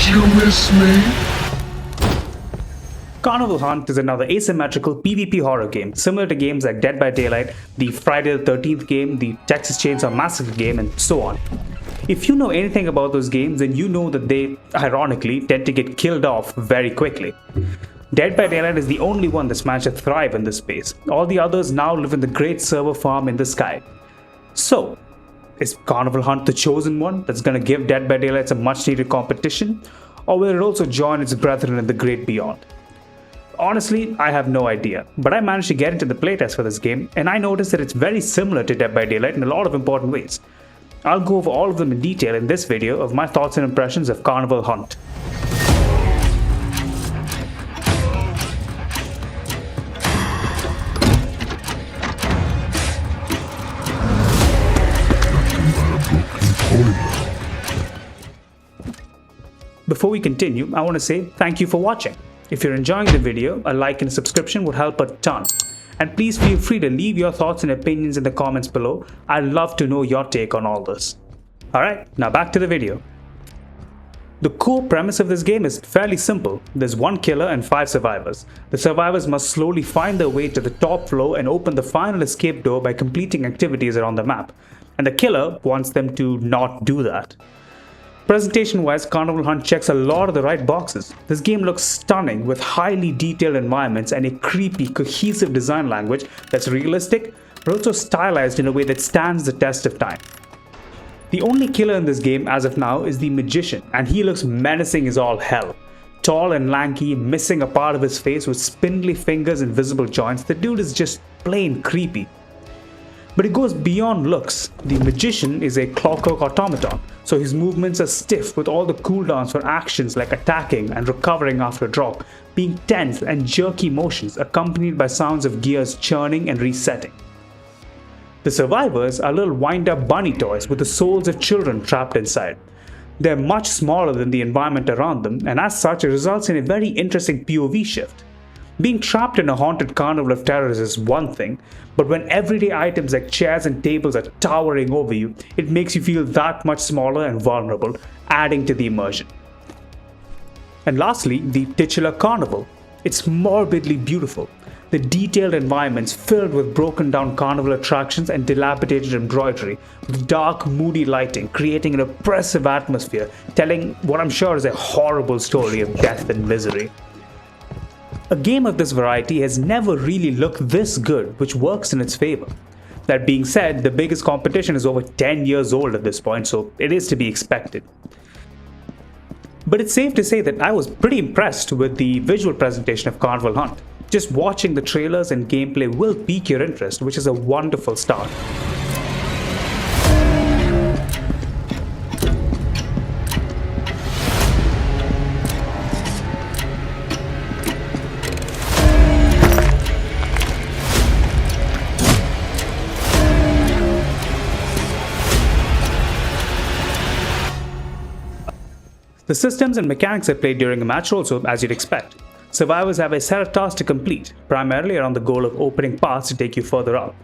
you miss me? Carnival Hunt is another asymmetrical PvP horror game, similar to games like Dead by Daylight, the Friday the 13th game, the Texas Chainsaw Massacre game, and so on. If you know anything about those games, then you know that they, ironically, tend to get killed off very quickly. Dead by Daylight is the only one that's managed to thrive in this space. All the others now live in the great server farm in the sky. So, is Carnival Hunt the chosen one that's going to give Dead by Daylight some much needed competition? Or will it also join its brethren in the great beyond? Honestly, I have no idea, but I managed to get into the playtest for this game, and I noticed that it's very similar to Dead by Daylight in a lot of important ways. I'll go over all of them in detail in this video of my thoughts and impressions of Carnival Hunt. Before we continue, I want to say thank you for watching. If you're enjoying the video, a like and a subscription would help a ton. And please feel free to leave your thoughts and opinions in the comments below. I'd love to know your take on all this. Alright, now back to the video. The core premise of this game is fairly simple. There's one killer and 5 survivors. The survivors must slowly find their way to the top floor and open the final escape door by completing activities around the map. And the killer wants them to not do that. Presentation-wise, Carnival Hunt checks a lot of the right boxes. This game looks stunning with highly detailed environments and a creepy, cohesive design language that's realistic, but also stylized in a way that stands the test of time. The only killer in this game as of now is the Magician, and he looks menacing as all hell. Tall and lanky, missing a part of his face with spindly fingers and visible joints, the dude is just plain creepy. But it goes beyond looks. The Magician is a clockwork automaton, so his movements are stiff with all the cooldowns for actions like attacking and recovering after a drop, being tense and jerky motions accompanied by sounds of gears churning and resetting. The survivors are little wind-up bunny toys with the souls of children trapped inside. They're much smaller than the environment around them, and as such it results in a very interesting POV shift. Being trapped in a haunted carnival of terrors is one thing, but when everyday items like chairs and tables are towering over you, it makes you feel that much smaller and vulnerable, adding to the immersion. And lastly, the titular carnival. It's morbidly beautiful. The detailed environments filled with broken down carnival attractions and dilapidated embroidery, with dark, moody lighting, creating an oppressive atmosphere, telling what I'm sure is a horrible story of death and misery. A game of this variety has never really looked this good, which works in its favor. That being said, the biggest competition is over 10 years old at this point, so it is to be expected. But it's safe to say that I was pretty impressed with the visual presentation of Carnival Hunt. Just watching the trailers and gameplay will pique your interest, which is a wonderful start. The systems and mechanics are played during a match also as you'd expect. Survivors have a set of tasks to complete, primarily around the goal of opening paths to take you further up.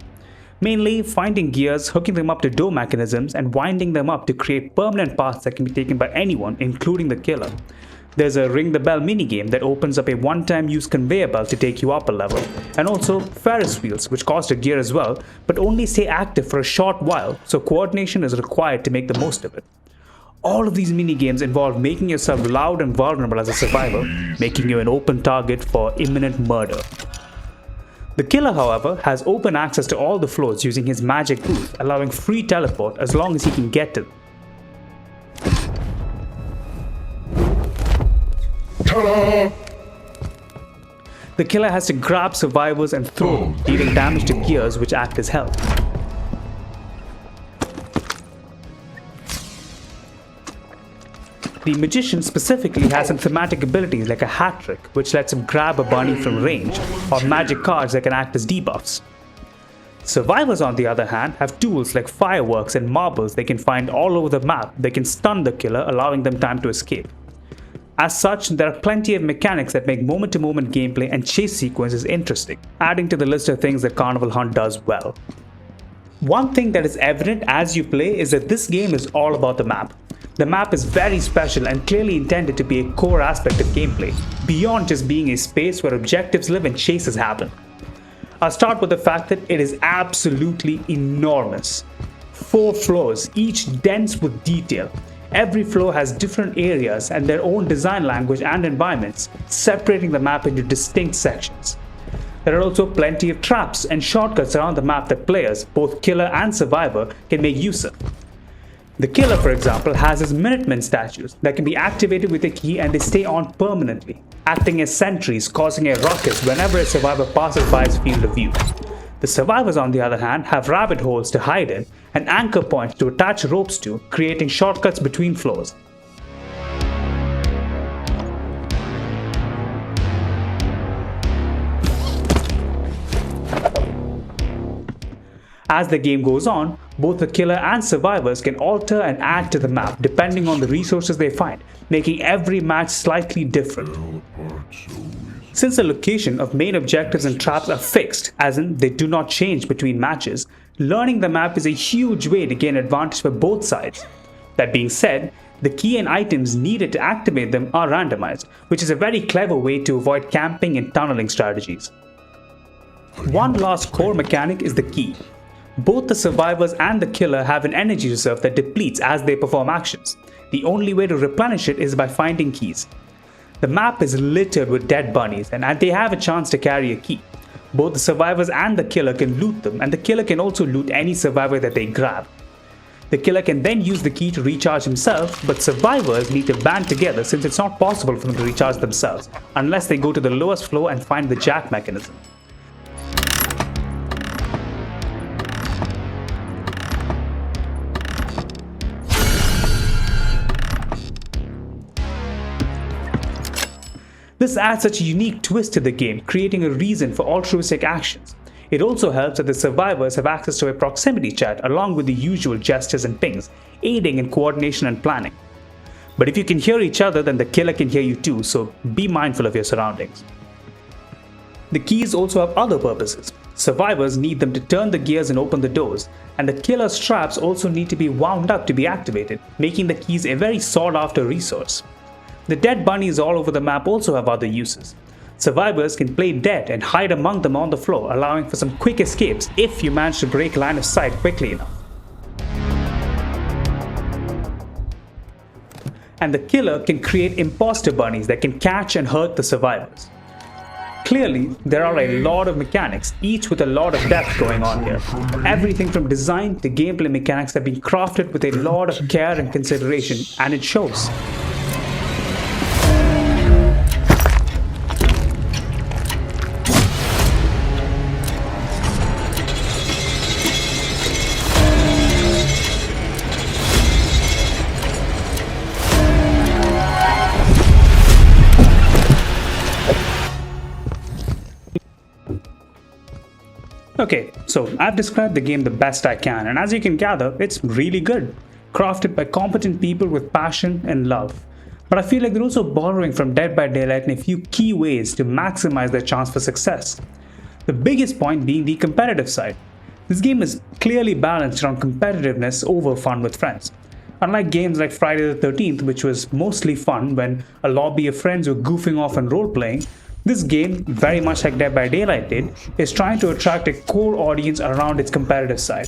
Mainly finding gears, hooking them up to door mechanisms, and winding them up to create permanent paths that can be taken by anyone, including the killer. There's a ring the bell minigame that opens up a one-time use conveyor belt to take you up a level, and also Ferris wheels which cost a gear as well, but only stay active for a short while, so coordination is required to make the most of it. All of these minigames involve making yourself loud and vulnerable as a survivor, making you an open target for imminent murder. The killer, however, has open access to all the floors using his magic booth, allowing free teleport as long as he can get to them. Ta-da! The killer has to grab survivors and throw them, dealing damage to gears which act as health. The Magician specifically has some thematic abilities like a hat trick, which lets him grab a bunny from range, or magic cards that can act as debuffs. Survivors, on the other hand, have tools like fireworks and marbles they can find all over the map that can stun the killer, allowing them time to escape. As such, there are plenty of mechanics that make moment-to-moment gameplay and chase sequences interesting, adding to the list of things that Carnival Hunt does well. One thing that is evident as you play is that this game is all about the map. The map is very special and clearly intended to be a core aspect of gameplay, beyond just being a space where objectives live and chases happen. I'll start with the fact that it is absolutely enormous. 4 floors, each dense with detail. Every floor has different areas and their own design language and environments, separating the map into distinct sections. There are also plenty of traps and shortcuts around the map that players, both killer and survivor, can make use of. The killer, for example, has his Minutemen statues that can be activated with a key and they stay on permanently, acting as sentries, causing a ruckus whenever a survivor passes by his field of view. The survivors, on the other hand, have rabbit holes to hide in and anchor points to attach ropes to, creating shortcuts between floors. As the game goes on, both the killer and survivors can alter and add to the map depending on the resources they find, making every match slightly different. Since the location of main objectives and traps are fixed, as in they do not change between matches, learning the map is a huge way to gain advantage for both sides. That being said, the key and items needed to activate them are randomized, which is a very clever way to avoid camping and tunneling strategies. One last core mechanic is the key. Both the survivors and the killer have an energy reserve that depletes as they perform actions. The only way to replenish it is by finding keys. The map is littered with dead bunnies and they have a chance to carry a key. Both the survivors and the killer can loot them, and the killer can also loot any survivor that they grab. The killer can then use the key to recharge himself, but survivors need to band together since it's not possible for them to recharge themselves unless they go to the lowest floor and find the jack mechanism. This adds such a unique twist to the game, creating a reason for altruistic actions. It also helps that the survivors have access to a proximity chat along with the usual gestures and pings, aiding in coordination and planning. But if you can hear each other, then the killer can hear you too, so be mindful of your surroundings. The keys also have other purposes. Survivors need them to turn the gears and open the doors, and the killer's traps also need to be wound up to be activated, making the keys a very sought-after resource. The dead bunnies all over the map also have other uses. Survivors can play dead and hide among them on the floor, allowing for some quick escapes if you manage to break line of sight quickly enough. And the killer can create imposter bunnies that can catch and hurt the survivors. Clearly, there are a lot of mechanics, each with a lot of depth going on here. Everything from design to gameplay mechanics have been crafted with a lot of care and consideration, and it shows. Okay, so I've described the game the best I can, and as you can gather, it's really good. Crafted by competent people with passion and love. But I feel like they're also borrowing from Dead by Daylight in a few key ways to maximize their chance for success. The biggest point being the competitive side. This game is clearly balanced around competitiveness over fun with friends. Unlike games like Friday the 13th, which was mostly fun when a lobby of friends were goofing off and role-playing, this game, very much like Dead by Daylight did, is trying to attract a core audience around its competitive side.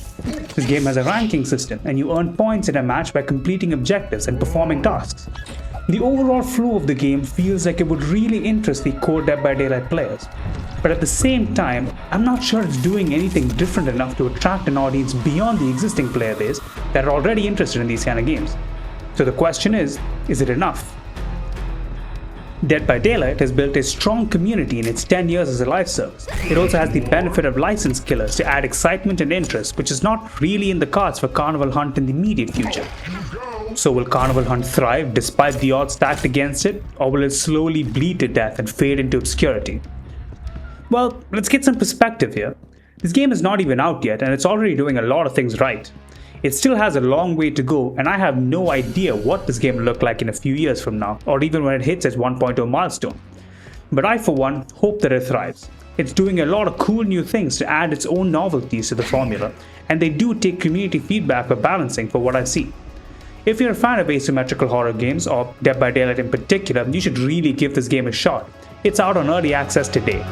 This game has a ranking system, and you earn points in a match by completing objectives and performing tasks. The overall flow of the game feels like it would really interest the core Dead by Daylight players. But at the same time, I'm not sure it's doing anything different enough to attract an audience beyond the existing player base that are already interested in these kind of games. So the question is it enough? Dead by Daylight has built a strong community in its 10 years as a live service. It also has the benefit of licensed killers to add excitement and interest, which is not really in the cards for Carnival Hunt in the immediate future. So will Carnival Hunt thrive despite the odds stacked against it, or will it slowly bleed to death and fade into obscurity? Well, let's get some perspective here. This game is not even out yet, and it's already doing a lot of things right. It still has a long way to go, and I have no idea what this game will look like in a few years from now, or even when it hits its 1.0 milestone. But I, for one, hope that it thrives. It's doing a lot of cool new things to add its own novelties to the formula, and they do take community feedback for balancing for what I see. If you're a fan of asymmetrical horror games, or Dead by Daylight in particular, you should really give this game a shot. It's out on early access today.